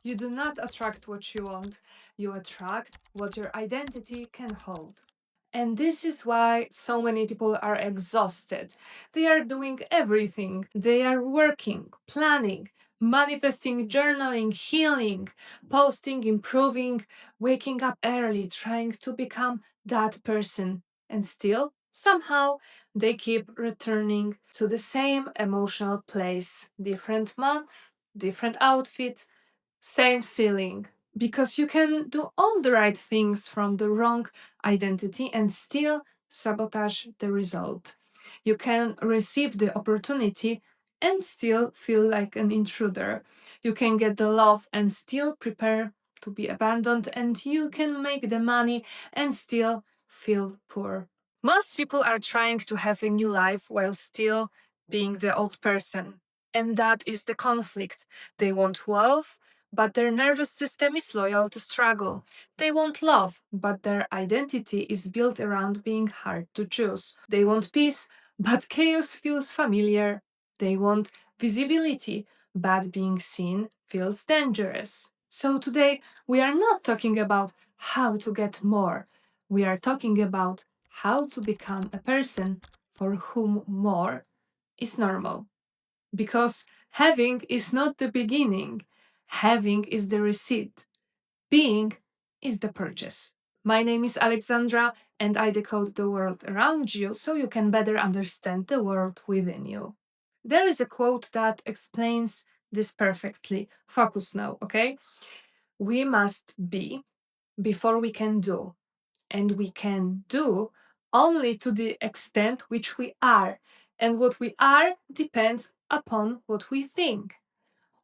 You do not attract what you want, you attract what your identity can hold. And this is why so many people are exhausted. They are doing everything. They are working, planning, manifesting, journaling, healing, posting, improving, waking up early, trying to become that person. And still, somehow, they keep returning to the same emotional place. Different month, different outfit, same ceiling. Because you can do all the right things from the wrong identity and still sabotage the result. You can receive the opportunity and still feel like an intruder. You can get the love and still prepare to be abandoned, and you can make the money and still feel poor. Most people are trying to have a new life while still being the old person. And that is the conflict. They want wealth, but their nervous system is loyal to struggle. They want love, but their identity is built around being hard to choose. They want peace, but chaos feels familiar. They want visibility, but being seen feels dangerous. So today, we are not talking about how to get more. We are talking about how to become a person for whom more is normal. Because having is not the beginning, having is the receipt, being is the purchase. My name is Alexandra, and I decode the world around you so you can better understand the world within you. There is a quote that explains this perfectly. Focus now, okay? We must be before we can do, and we can do only to the extent which we are, and what we are depends upon what we think.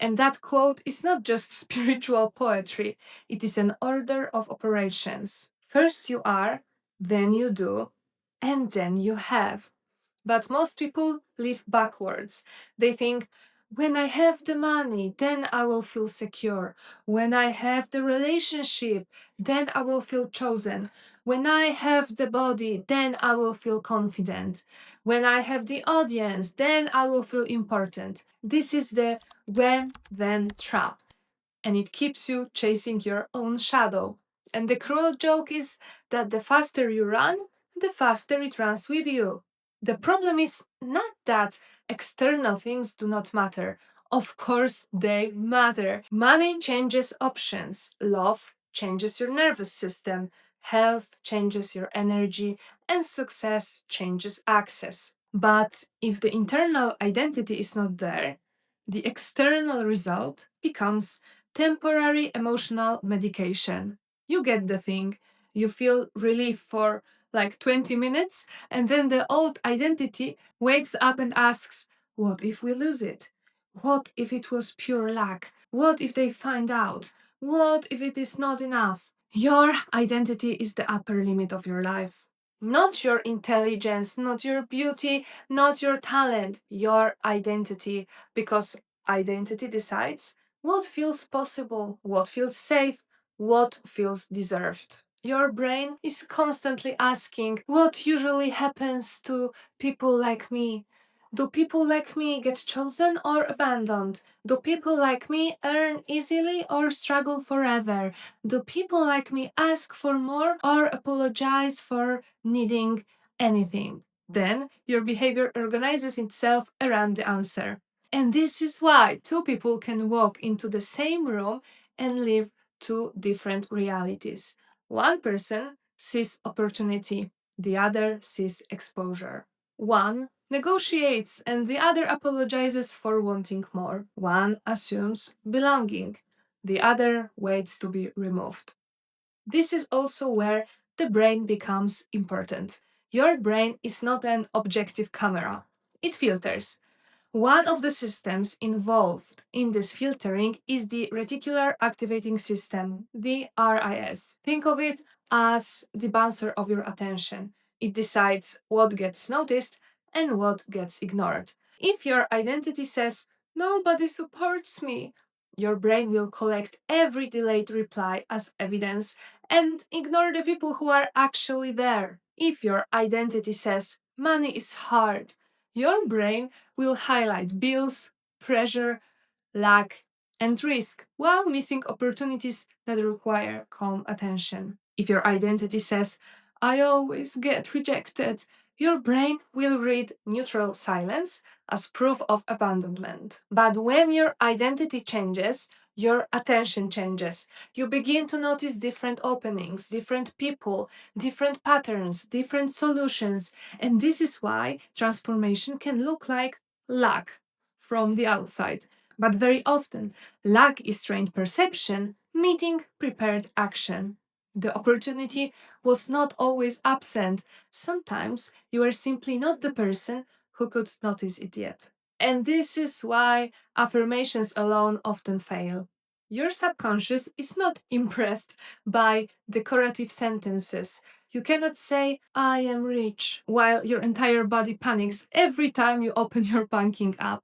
And that quote is not just spiritual poetry, it is an order of operations. First you are, then you do, and then you have. But most people live backwards. They think, when I have the money, then I will feel secure. When I have the relationship, then I will feel chosen. When I have the body, then I will feel confident. When I have the audience, then I will feel important. This is the when then trap, and it keeps you chasing your own shadow. And the cruel joke is that the faster you run, the faster it runs with you. The problem is not that external things do not matter. Of course, they matter. Money changes options, love changes your nervous system, health changes your energy, and success changes access. But if the internal identity is not there, the external result becomes temporary emotional medication. You get the thing, you feel relief for like 20 minutes, and then the old identity wakes up and asks, what if we lose it? What if it was pure luck? What if they find out? What if it is not enough? Your identity is the upper limit of your life. Not your intelligence, not your beauty, not your talent, your identity. Because identity decides what feels possible, what feels safe, what feels deserved. Your brain is constantly asking what usually happens to people like me. Do people like me get chosen or abandoned? Do people like me earn easily or struggle forever? Do people like me ask for more or apologize for needing anything? Then your behavior organizes itself around the answer. And this is why two people can walk into the same room and live two different realities. One person sees opportunity, the other sees exposure. One negotiates and the other apologizes for wanting more. One assumes belonging, the other waits to be removed. This is also where the brain becomes important. Your brain is not an objective camera, it filters. One of the systems involved in this filtering is the reticular activating system, the RIS. Think of it as the bouncer of your attention. It decides what gets noticed and what gets ignored. If your identity says, nobody supports me, your brain will collect every delayed reply as evidence and ignore the people who are actually there. If your identity says, money is hard, your brain will highlight bills, pressure, lack, and risk while missing opportunities that require calm attention. If your identity says, I always get rejected, your brain will read neutral silence as proof of abandonment. But when your identity changes, your attention changes. You begin to notice different openings, different people, different patterns, different solutions. And this is why transformation can look like luck from the outside. But very often, luck is trained perception, meeting prepared action. The opportunity was not always absent. Sometimes you are simply not the person who could notice it yet. And this is why affirmations alone often fail. Your subconscious is not impressed by decorative sentences. You cannot say, I am rich, while your entire body panics every time you open your banking app.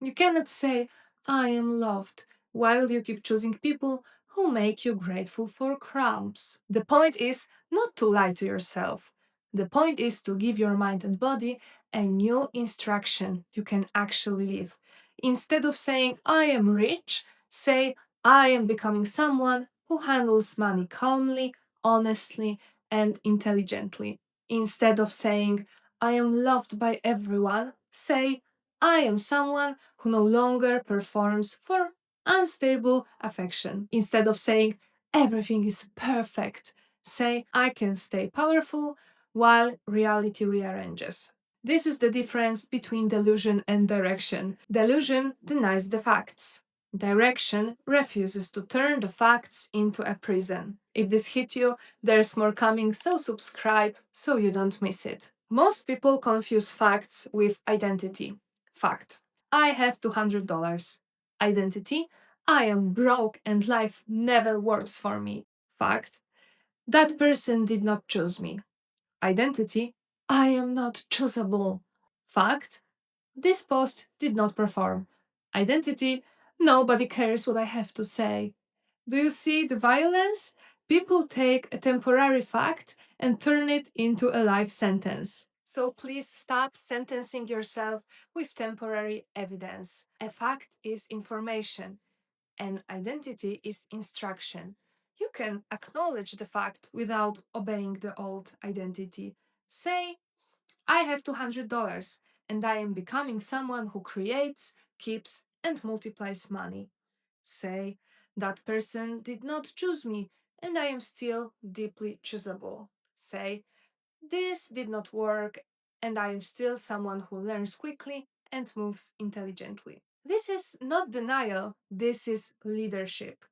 You cannot say, I am loved, while you keep choosing people who make you grateful for crumbs. The point is not to lie to yourself. The point is to give your mind and body a new instruction you can actually live. Instead of saying, I am rich, say, I am becoming someone who handles money calmly, honestly, and intelligently. Instead of saying, I am loved by everyone, say, I am someone who no longer performs for unstable affection. Instead of saying, everything is perfect, say, I can stay powerful while reality rearranges. This is the difference between delusion and direction. Delusion denies the facts. Direction refuses to turn the facts into a prison. If this hit you, there's more coming, so subscribe so you don't miss it. Most people confuse facts with identity. Fact: I have $200. Identity: I am broke and life never works for me. Fact: that person did not choose me. Identity: I am not choosable. Fact: this post did not perform. Identity: nobody cares what I have to say. Do you see the violence? People take a temporary fact and turn it into a life sentence. So please stop sentencing yourself with temporary evidence. A fact is information, and identity is instruction. You can acknowledge the fact without obeying the old identity. Say, I have $200 and I am becoming someone who creates, keeps, and multiplies money. Say, that person did not choose me and I am still deeply choosable. Say, this did not work and I am still someone who learns quickly and moves intelligently. This is not denial, this is leadership.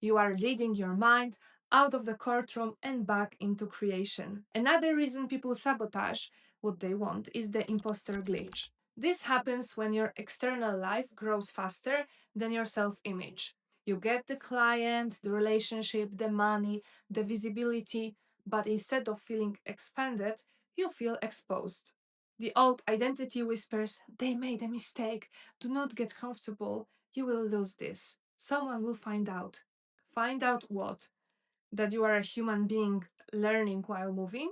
You are leading your mind out of the courtroom and back into creation. Another reason people sabotage what they want is the imposter glitch. This happens when your external life grows faster than your self image. You get the client, the relationship, the money, the visibility, but instead of feeling expanded, you feel exposed. The old identity whispers, they made a mistake. Do not get comfortable. You will lose this. Someone will find out. Find out what? That you are a human being learning while moving?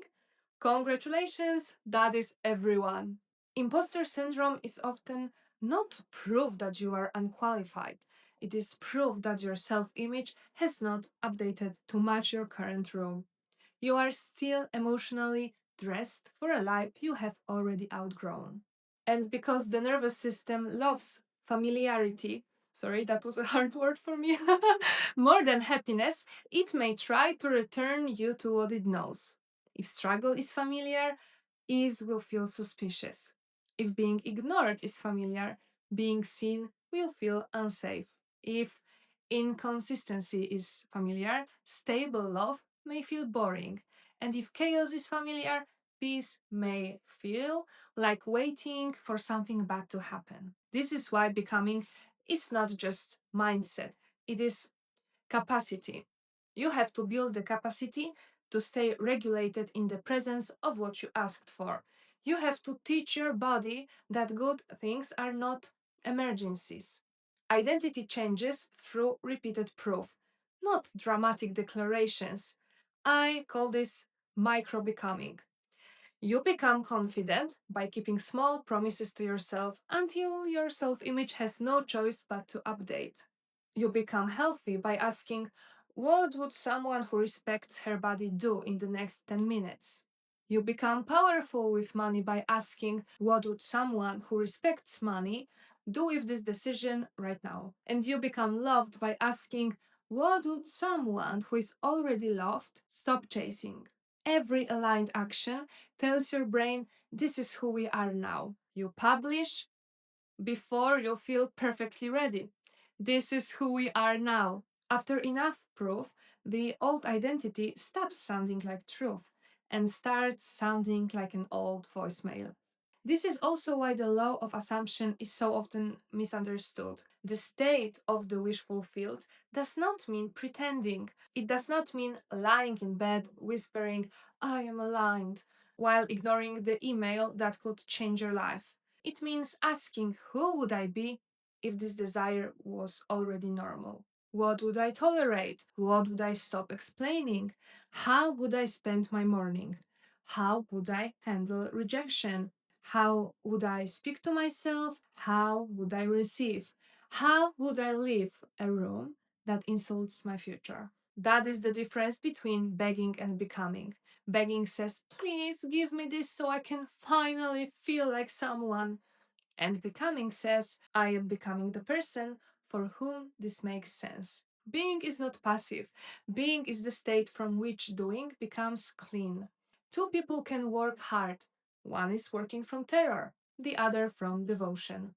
Congratulations, that is everyone. Imposter syndrome is often not proof that you are unqualified. It is proof that your self image has not updated to match your current room. You are still emotionally dressed for a life you have already outgrown. And because the nervous system loves familiarity, sorry, that was a hard word for me, more than happiness, it may try to return you to what it knows. If struggle is familiar, ease will feel suspicious. If being ignored is familiar, being seen will feel unsafe. If inconsistency is familiar, stable love may feel boring. And if chaos is familiar, peace may feel like waiting for something bad to happen. This is why becoming is not just mindset, it is capacity. You have to build the capacity to stay regulated in the presence of what you asked for. You have to teach your body that good things are not emergencies. Identity changes through repeated proof, not dramatic declarations. I call this micro becoming. You become confident by keeping small promises to yourself until your self image has no choice but to update. You become healthy by asking, what would someone who respects her body do in the next 10 minutes? You become powerful with money by asking, what would someone who respects money do with this decision right now? And you become loved by asking, what would someone who is already loved stop chasing? Every aligned action tells your brain, this is who we are now. You publish, before you feel perfectly ready. This is who we are now. After enough proof, the old identity stops sounding like truth and starts sounding like an old voicemail. This is also why the law of assumption is so often misunderstood. The state of the wish fulfilled does not mean pretending. It does not mean lying in bed, whispering, I am aligned, while ignoring the email that could change your life. It means asking, who would I be if this desire was already normal? What would I tolerate? What would I stop explaining? How would I spend my morning? How would I handle rejection? How would I speak to myself? How would I receive? How would I leave a room that insults my future? That is the difference between begging and becoming. Begging says, please give me this so I can finally feel like someone. And becoming says, I am becoming the person for whom this makes sense. Being is not passive. Being is the state from which doing becomes clean. Two people can work hard. One is working from terror, the other from devotion.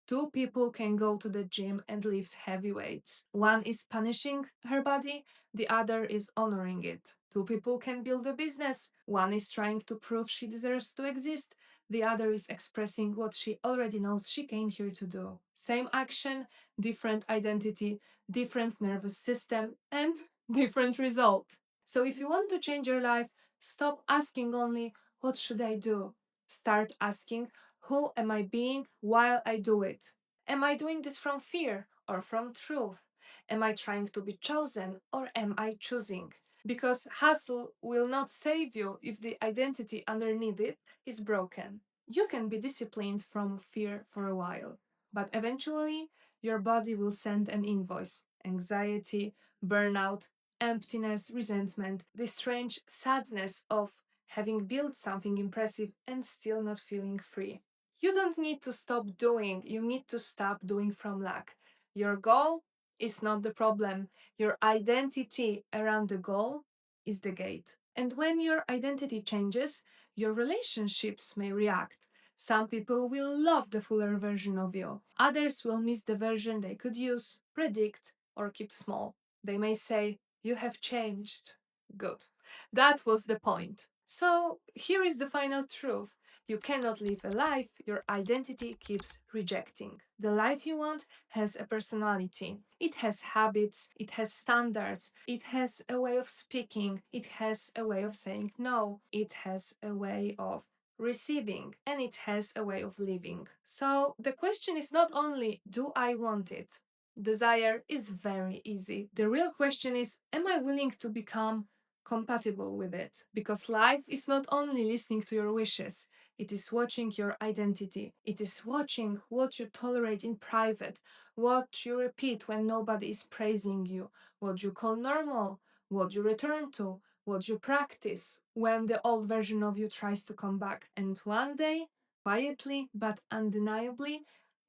Two people can go to the gym and lift heavy weights. One is punishing her body, the other is honoring it. Two people can build a business. One is trying to prove she deserves to exist, the other is expressing what she already knows she came here to do. Same action, different identity, different nervous system, and different result. So if you want to change your life, stop asking only, what should I do? Start asking, who am I being while I do it? Am I doing this from fear or from truth? Am I trying to be chosen or am I choosing? Because hustle will not save you if the identity underneath it is broken. You can be disciplined from fear for a while, but eventually your body will send an invoice. Anxiety, burnout, emptiness, resentment, the strange sadness of having built something impressive and still not feeling free. You don't need to stop doing, you need to stop doing from lack. Your goal is not the problem. Your identity around the goal is the gate. And when your identity changes, your relationships may react. Some people will love the fuller version of you, others will miss the version they could use, predict, or keep small. They may say, you have changed. Good. That was the point. So, here is the final truth. You cannot live a life your identity keeps rejecting. The life you want has a personality. It has habits, it has standards, it has a way of speaking, it has a way of saying no, it has a way of receiving, and it has a way of living. So the question is not only, do I want it? Desire is very easy. The real question is, am I willing to become compatible with it? Because life is not only listening to your wishes, it is watching your identity. It is watching what you tolerate in private, what you repeat when nobody is praising you, what you call normal, what you return to, what you practice when the old version of you tries to come back. And one day, quietly but undeniably,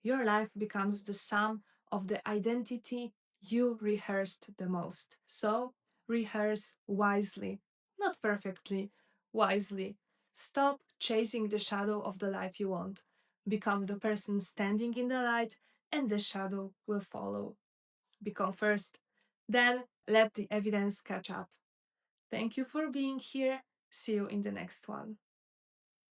your life becomes the sum of the identity you rehearsed the most. So, rehearse wisely, not perfectly, wisely. Stop chasing the shadow of the life you want. Become the person standing in the light, and the shadow will follow. Become first, then let the evidence catch up. Thank you for being here. See you in the next one.